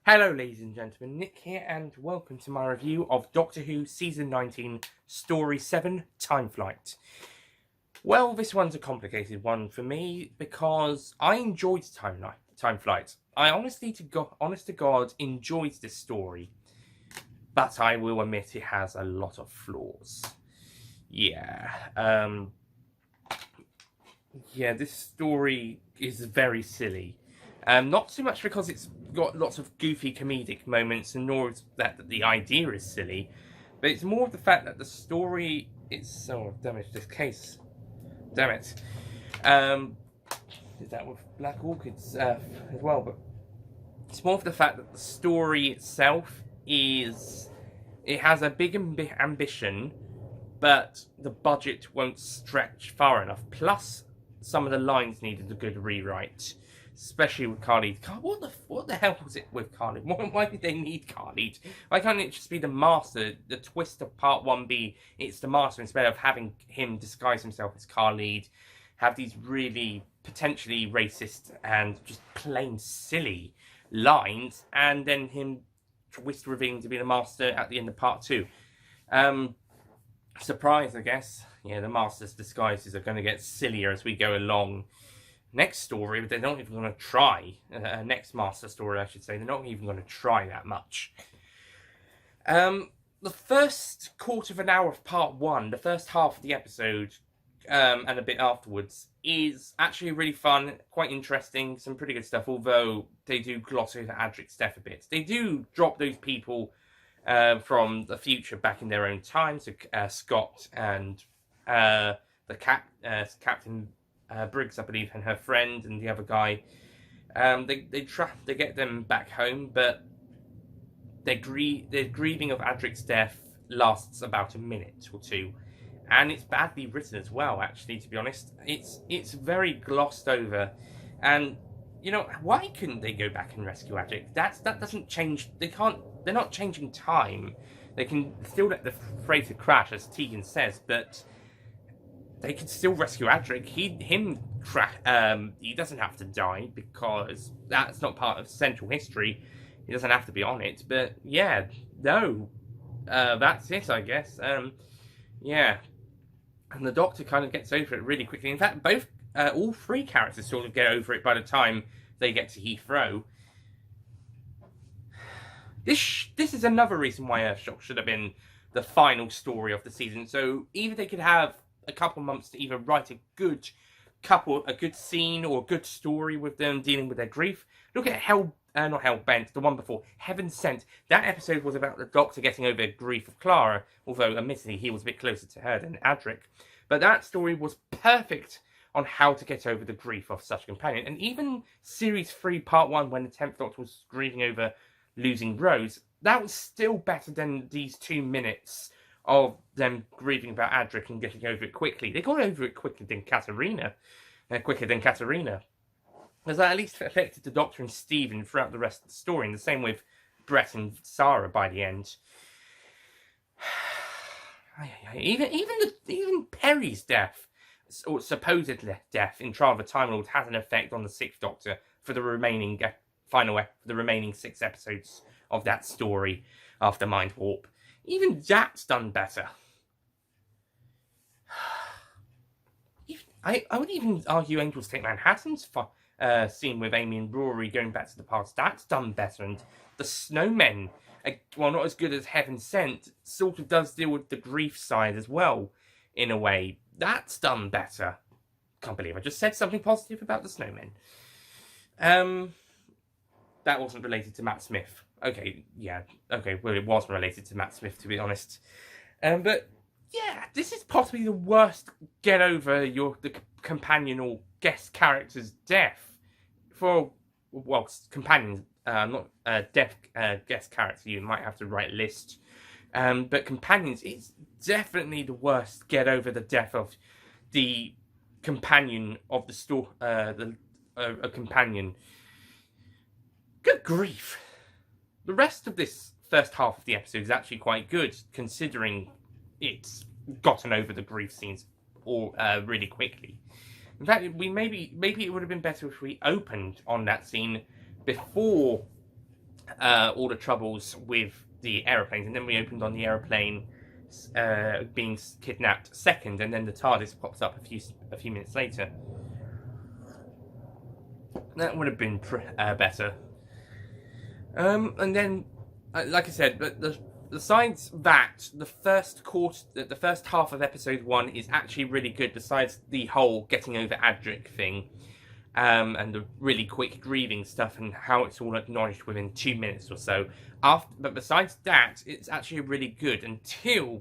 Hello ladies and gentlemen, Nick here and welcome to my review of Doctor Who Season 19, Story 7, Time Flight. Well, this one's a complicated one for me because I enjoyed Time Flight. I honest to God enjoyed this story, but I will admit it has a lot of flaws. This story is very silly. Not so much because it's got lots of goofy comedic moments, and nor is that the idea is silly, but it's more of the fact that the story is so damaged this case. Damn it. Is that with Black Orchids as well? But it's more of the fact that the story itself it has a big ambition, but the budget won't stretch far enough. Plus, some of the lines needed a good rewrite. Especially with Khalid. What the hell was it with Khalid? Why did they need Khalid? Why can't it just be the Master? The twist of Part 1B, it's the Master instead of having him disguise himself as Khalid. Have these really potentially racist and just plain silly lines, and then him twist revealing to be the Master at the end of Part 2. Surprise, I guess. Yeah, the Master's disguises are going to get sillier as we go along. Next story, but they're not even going to try. Next Master story, I should say. They're not even going to try that much. The first quarter of an hour of Part 1, the first half of the episode, and a bit afterwards, is actually really fun, quite interesting, some pretty good stuff, although they do gloss over Adric's death a bit. They do drop those people from the future back in their own time, so Scott and the Captain Briggs, I believe, and her friend and the other guy. They get them back home, but their grieving of Adric's death lasts about a minute or two, and it's badly written as well. Actually, to be honest, it's very glossed over, and why couldn't they go back and rescue Adric? That doesn't change. They're not changing time. They can still let the freighter crash, as Tegan says, but they could still rescue Adric. He doesn't have to die because that's not part of Central History. He doesn't have to be on it. But yeah, no, that's it, I guess. And the Doctor kind of gets over it really quickly. In fact, all three characters sort of get over it by the time they get to Heathrow. This is another reason why Earthshock should have been the final story of the season. So either they could have a couple months to either write a good scene or a good story with them dealing with their grief. Look at not Hellbent, the one before, Heaven Sent. That episode was about the Doctor getting over the grief of Clara, although admittedly he was a bit closer to her than Adric. But that story was perfect on how to get over the grief of such a companion. And even Series 3, Part 1, when the 10th Doctor was grieving over losing Rose, that was still better than these 2 minutes of them grieving about Adric and getting over it quickly. They got over it quicker than Katarina. Because that at least affected the Doctor and Stephen throughout the rest of the story. And the same with Brett and Sarah by the end. Even Perry's death, or supposed death in Trial of a Time Lord, has an effect on the 6th Doctor for the remaining the remaining 6 episodes of that story after Mind Warp. Even that's done better. I would even argue Angels Take Manhattan's scene with Amy and Rory going back to the past, that's done better. And the Snowmen, while not as good as Heaven Sent, sort of does deal with the grief side as well, in a way. That's done better. Can't believe I just said something positive about the Snowmen. That wasn't related to Matt Smith. Okay, well, it was related to Matt Smith, to be honest. But yeah, this is possibly the worst get over the companion or guest character's death. For, well, companions, not deaf guest character, you might have to write a list. But companions, it's definitely the worst. Get over the death of the companion of the store, a companion. Good grief. The rest of this first half of the episode is actually quite good, considering it's gotten over the grief scenes really quickly. In fact, maybe it would have been better if we opened on that scene before all the troubles with the aeroplanes, and then we opened on the aeroplane being kidnapped second, and then the TARDIS pops up a few minutes later. That would have been better. And then, like I said, but besides that, the first half of episode 1 is actually really good. Besides the whole getting over Adric thing, and the really quick grieving stuff, and how it's all acknowledged within 2 minutes or so. But besides that, it's actually really good until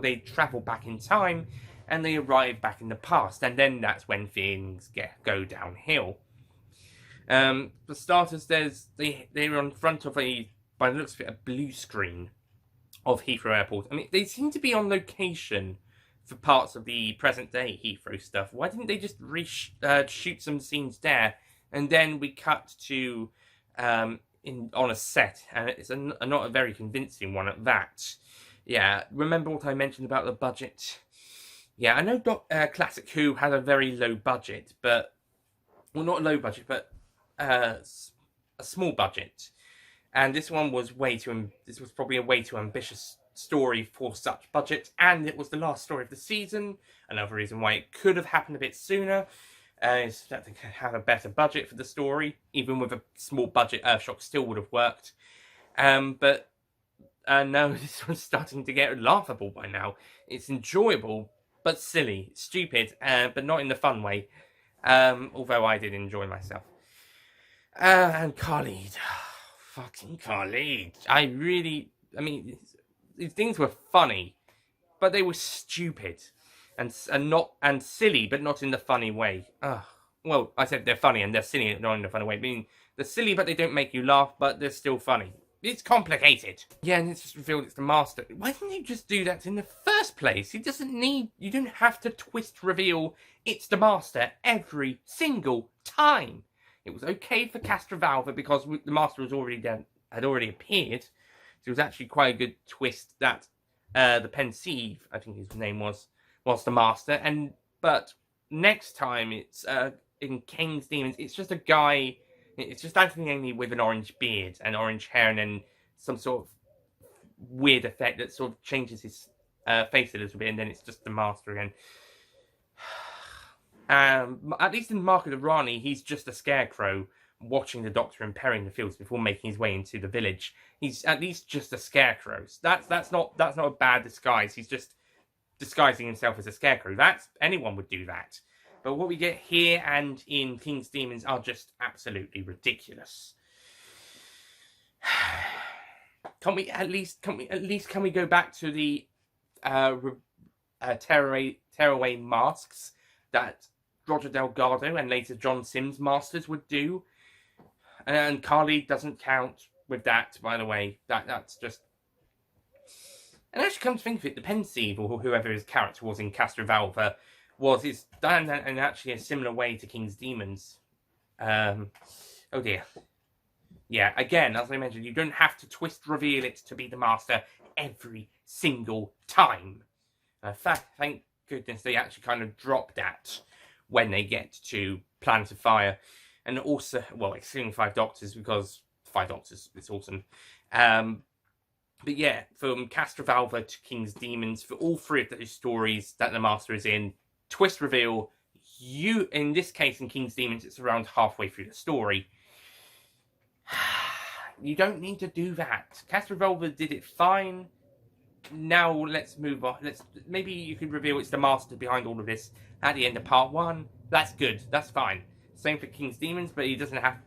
they travel back in time, and they arrive back in the past, and then that's when things go downhill. For starters, they're on front of by the looks of it, a blue screen of Heathrow Airport. I mean, they seem to be on location for parts of the present day Heathrow stuff. Why didn't they just shoot some scenes there, and then we cut to on a set, and it's not a very convincing one at that. Yeah, remember what I mentioned about the budget? Yeah, I know Classic Who had a very low budget, but well, not a low budget, but a small budget, and this one was this was probably a way too ambitious story for such budget, and it was the last story of the season. Another reason why it could have happened a bit sooner is that they could have a better budget for the story. Even with a small budget, Earthshock still would have worked. But no, this one's starting to get laughable by now. It's enjoyable, but silly, stupid, but not in the fun way. Although I did enjoy myself. And Khalid. Fucking Khalid. I mean, these things were funny, but they were stupid and silly, but not in the funny way. Well, I said they're funny and they're silly, not in the funny way. I mean, they're silly, but they don't make you laugh, but they're still funny. It's complicated. Yeah, and it's just revealed it's the Master. Why didn't you just do that in the first place? You don't have to twist reveal it's the Master every single time. It was okay for Castrovalva because the Master was had already appeared. So it was actually quite a good twist that the Pensieve, I think his name was the Master. But next time it's in King's Demons, it's just a guy. It's just Anthony Ainley with an orange beard and orange hair, and then some sort of weird effect that sort of changes his face a little bit, and then it's just the Master again. At least in Mark of the Rani, he's just a scarecrow watching the Doctor impairing the fields before making his way into the village. He's at least just a scarecrow. That's not a bad disguise. He's just disguising himself as a scarecrow. Anyone would do that. But what we get here and in King's Demons are just absolutely ridiculous. Can we at least go back to the tearaway masks that Roger Delgado and later John Sims masters would do? And Khalid doesn't count with that, by the way. That's just... And actually, come to think of it, the Pensieve, or whoever his character was in Castrovalva, is done in actually a similar way to King's Demons. Oh dear. Yeah, again, as I mentioned, you don't have to twist reveal it to be the Master every single time. In fact, thank goodness they actually kind of drop that when they get to Planet of Fire. And also, well, excluding Five Doctors, because Five Doctors is awesome. But yeah, from Castrovalva to King's Demons, for all three of those stories that the Master is in, twist reveal, in this case, in King's Demons, it's around halfway through the story. You don't need to do that. Castrovalva did it fine. Now let's move on. Maybe you could reveal it's the Master behind all of this at the end of part 1. That's good. That's fine. Same for King's Demons, but he doesn't have...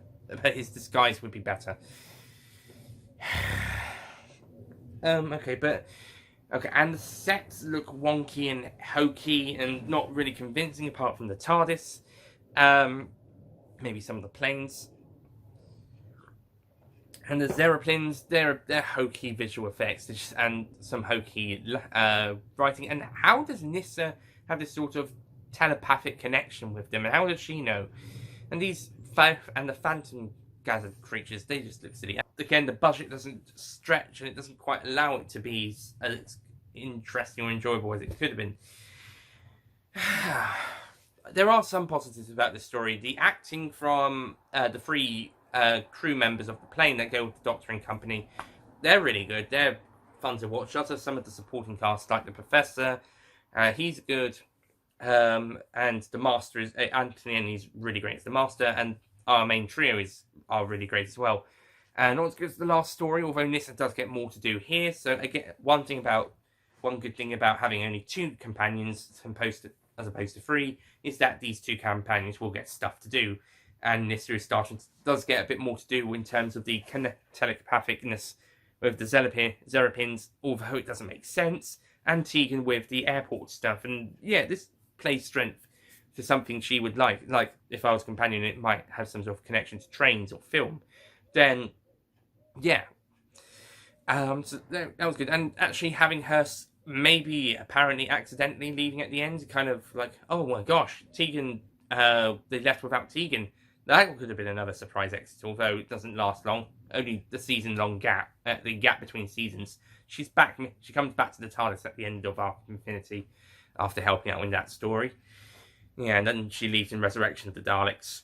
But his disguise would be better. Okay, but... Okay, and the sets look wonky and hokey and not really convincing apart from the TARDIS. Maybe some of the planes. And the Zeraplins, they're hokey visual effects and some hokey writing. And how does Nyssa have this sort of telepathic connection with them? And how does she know? And the Phantom gathered creatures, they just look silly. Again, the budget doesn't stretch and it doesn't quite allow it to be as interesting or enjoyable as it could have been. There are some positives about this story. The acting from the three crew members of the plane that go with the Doctor and company, they're really good. They're fun to watch. Also, some of the supporting cast, like the Professor, he's good. And the Master is Anthony, and he's really great as the Master. And our main trio are really great as well. And not as good as the last story, although Nyssa does get more to do here. So again, one good thing about having only 2 companions as opposed to 3 is that these 2 companions will get stuff to do. And Nyssa does get a bit more to do in terms of the telepathicness with the Zerapins, although it doesn't make sense. And Tegan with the airport stuff. And yeah, this plays strength to something she would like. Like, if I was a companion, it might have some sort of connection to trains or film. Then, yeah. So that was good. And actually having her maybe apparently accidentally leaving at the end, kind of like, oh my gosh, Tegan, they left without Tegan. That could have been another surprise exit, although it doesn't last long. Only the season-long gap, the gap between seasons. She's back. She comes back to the TARDIS at the end of Arc of Infinity after helping out in that story. Yeah, and then she leaves in Resurrection of the Daleks.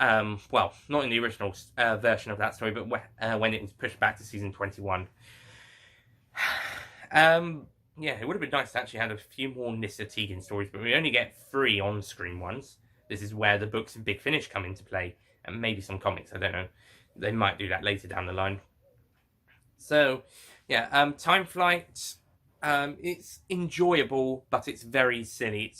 Well, not in the original version of that story, but when it was pushed back to season 21. Yeah, it would have been nice to actually have a few more Nyssa Tegan stories, but we only get 3 on-screen ones. This is where the books of Big Finish come into play, and maybe some comics, I don't know. They might do that later down the line. So, yeah, Time Flight, it's enjoyable, but it's very silly.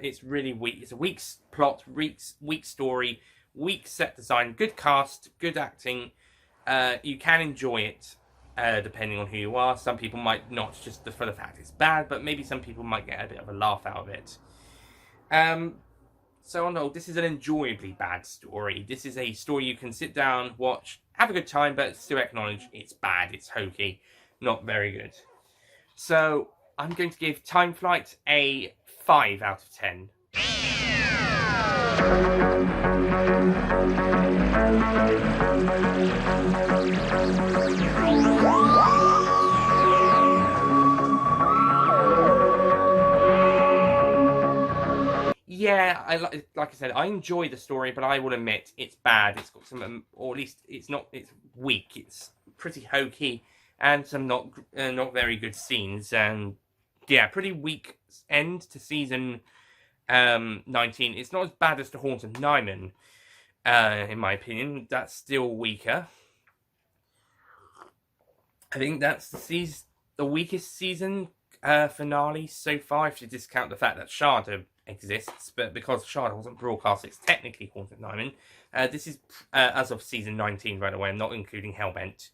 It's really weak. It's a weak plot, weak story, weak set design, good cast, good acting. You can enjoy it, depending on who you are. Some people might not, just for the fact it's bad, but maybe some people might get a bit of a laugh out of it. So no, this is an enjoyably bad story. This is a story you can sit down, watch, have a good time, but still acknowledge it's bad, it's hokey, not very good. So I'm going to give Time Flight a 5 out of 10. Yeah, like I said, I enjoy the story, but I will admit it's bad. It's got some, or at least it's weak. It's pretty hokey, and some not very good scenes. And yeah, pretty weak end to season 19. It's not as bad as The Haunted Nyman, in my opinion. That's still weaker. I think that's the weakest season finale so far, if you discount the fact that Shada exists, but because Shada wasn't broadcast, it's technically Haunted Nyman. This is as of season 19, by the way. I'm not including Hellbent.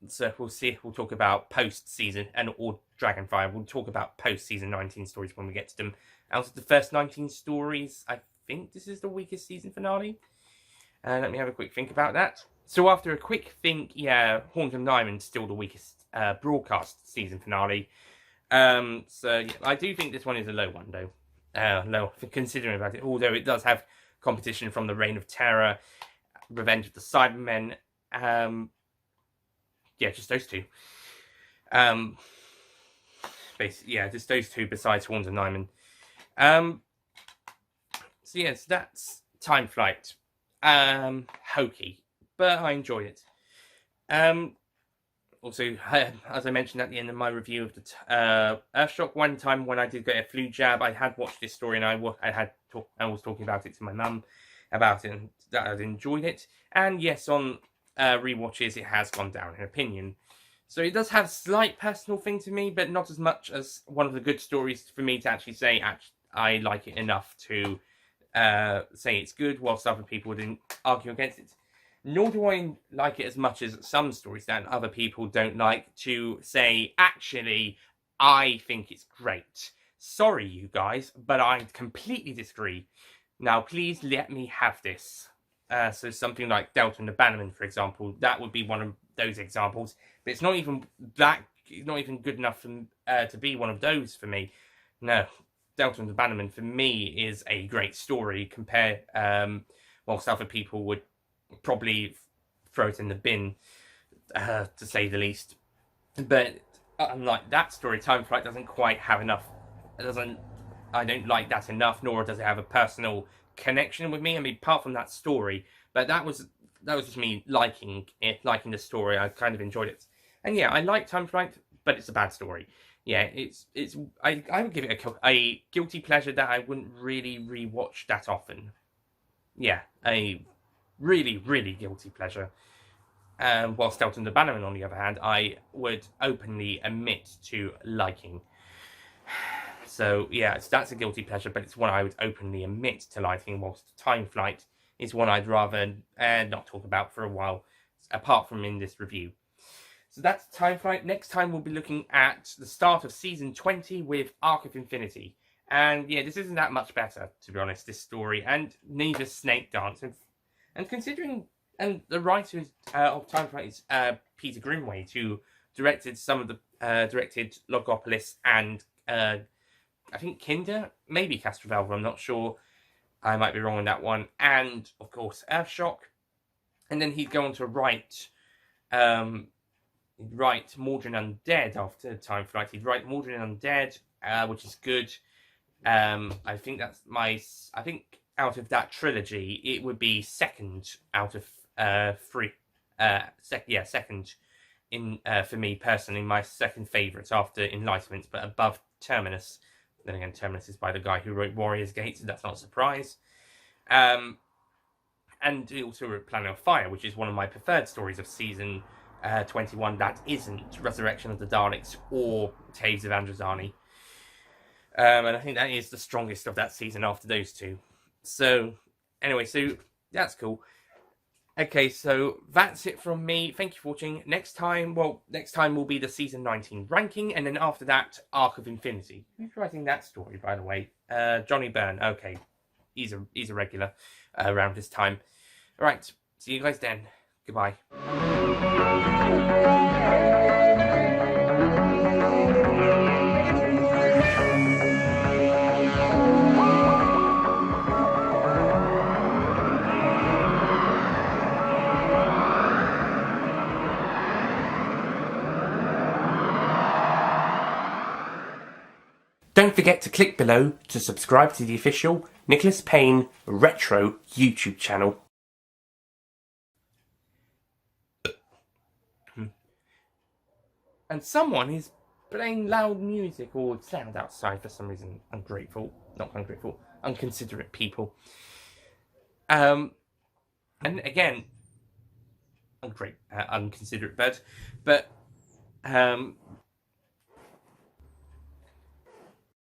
So we'll talk about post-season, or Dragonfire. We'll talk about post-season 19 stories when we get to them. Out of the first 19 stories, I think this is the weakest season finale. Let me have a quick think about that. So after a quick think, yeah, Haunted Nyman's still the weakest broadcast season finale. So yeah, I do think this one is a low one, though. Low, considering about it. Although it does have competition from the Reign of Terror, Revenge of the Cybermen. Yeah, just those 2. Basically, yeah, just those 2 besides Haunted Nyman. So yes, that's Time Flight. Hokey, but I enjoyed it. Also, as I mentioned at the end of my review of the Earthshock, one time when I did get a flu jab, I had watched this story and I was talking about it to my mum about it, and that I'd enjoyed it. And yes, on rewatches, it has gone down in opinion. So it does have a slight personal thing to me, but not as much as one of the good stories for me to actually say I like it enough to say it's good, whilst other people didn't argue against it. Nor do I like it as much as some stories that other people don't like to say, actually, I think it's great. Sorry, you guys, but I completely disagree. Now, please let me have this. So something like Delta and the Bannerman, for example, that would be one of those examples. But it's not even that. It's not even good enough to be one of those for me. No, Delta and the Bannerman for me is a great story. Whilst other people would probably throw it in the bin, to say the least. But unlike that story, Time Flight doesn't quite have enough. I don't like that enough, nor does it have a personal connection with me. I mean, apart from that story, but that was just me liking it, liking the story. I kind of enjoyed it, and yeah, I like Time Flight, but it's a bad story. Yeah, I would give it a guilty pleasure that I wouldn't really rewatch that often. Yeah, a really, really guilty pleasure. Whilst Delta and the Bannerman, on the other hand, I would openly admit to liking. So, yeah, that's a guilty pleasure, but it's one I would openly admit to liking, whilst Time Flight is one I'd rather not talk about for a while, apart from in this review. So that's Time Flight. Next time we'll be looking at the start of Season 20 with Arc of Infinity. And, yeah, this isn't that much better, to be honest, this story, and neither Snake Dance. And considering... And the writer of Time Flight is Peter Greenaway, who directed directed Logopolis and I think Kinder, maybe Castrovalva, I'm not sure. I might be wrong on that one. And, of course, Earthshock. And then he'd go on to write Mordrin Undead after Time Flight. He'd write Mordrin Undead, which is good. I think out of that trilogy, it would be second out of three. Second in for me personally, my second favourite after Enlightenment, but above Terminus. Then again, Terminus is by the guy who wrote Warrior's Gate, so that's not a surprise. And he also wrote Planet of Fire, which is one of my preferred stories of season 21 that isn't Resurrection of the Daleks or Caves of Androzani. And I think that is the strongest of that season after those two. So, anyway, so that's cool. Okay, so that's it from me. Thank you for watching. Next time will be the Season 19 ranking, and then after that, Arc of Infinity. Who's writing that story, by the way? Johnny Byrne. Okay, he's a regular around this time. All right, see you guys then. Goodbye. Don't forget to click below to subscribe to the official Nicholas Payne Retro YouTube channel. And someone is playing loud music or sound outside for some reason. Unconsiderate people. And again, unconsiderate bird. But